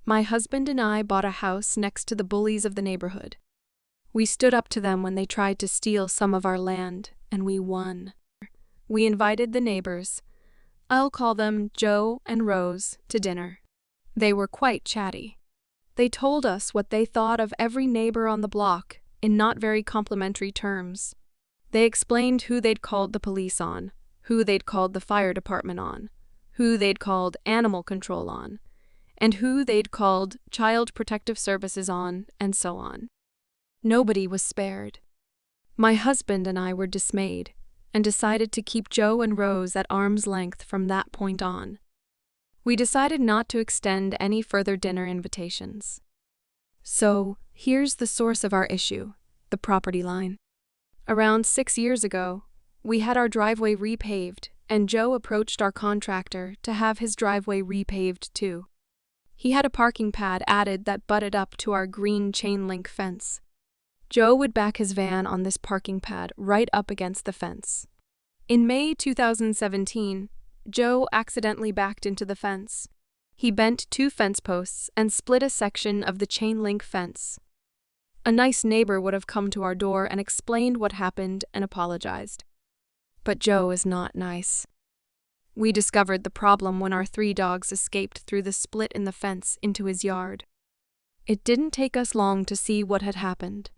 My husband and I bought a house next to the bullies of the neighborhood. We stood up to them when they tried to steal some of our land, and we won. We invited the neighbors, I'll call them Joe and Rose, to dinner. They were quite chatty. They told us what they thought of every neighbor on the block in not very complimentary terms. They explained who they'd called the police on, who they'd called the fire department on, who they'd called animal control on, and who they'd called Child Protective Services on, and so on. Nobody was spared. My husband and I were dismayed, and decided to keep Joe and Rose at arm's length from that point on. We decided not to extend any further dinner invitations. So, here's the source of our issue, the property line. Around 6 years ago, we had our driveway repaved, and Joe approached our contractor to have his driveway repaved too. He had a parking pad added that butted up to our green chain-link fence. Joe would back his van on this parking pad right up against the fence. In May 2017, Joe accidentally backed into the fence. He bent 2 fence posts and split a section of the chain-link fence. A nice neighbor would have come to our door and explained what happened and apologized. But Joe is not nice. We discovered the problem when our 3 dogs escaped through the split in the fence into his yard. It didn't take us long to see what had happened.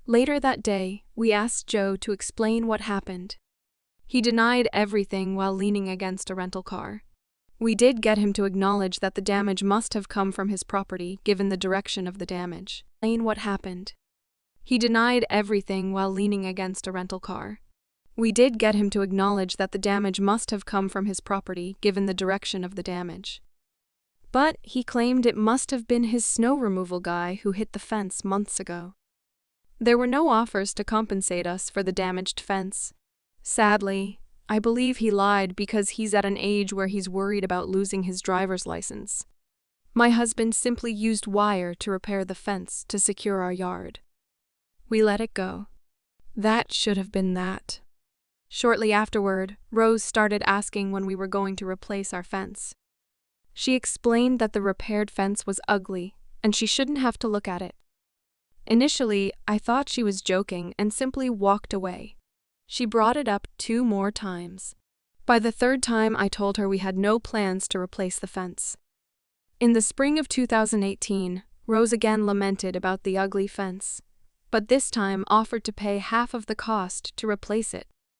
Later that day, we asked Joe to explain what happened. He denied everything while leaning against a rental car. We did get him to acknowledge that the damage must have come from his property, given the direction of the damage. Explain what happened. He denied everything while leaning against a rental car. We did get him to acknowledge that the damage must have come from his property, given the direction of the damage. But he claimed it must have been his snow removal guy who hit the fence months ago. There were no offers to compensate us for the damaged fence. Sadly, I believe he lied because he's at an age where he's worried about losing his driver's license. My husband simply used wire to repair the fence to secure our yard. We let it go. That should have been that. Shortly afterward, Rose started asking when we were going to replace our fence. She explained that the repaired fence was ugly and she shouldn't have to look at it. Initially, I thought she was joking and simply walked away. She brought it up 2 more times. By the 3rd time, I told her we had no plans to replace the fence. In the spring of 2018, Rose again lamented about the ugly fence, but this time offered to pay half of the cost to replace it.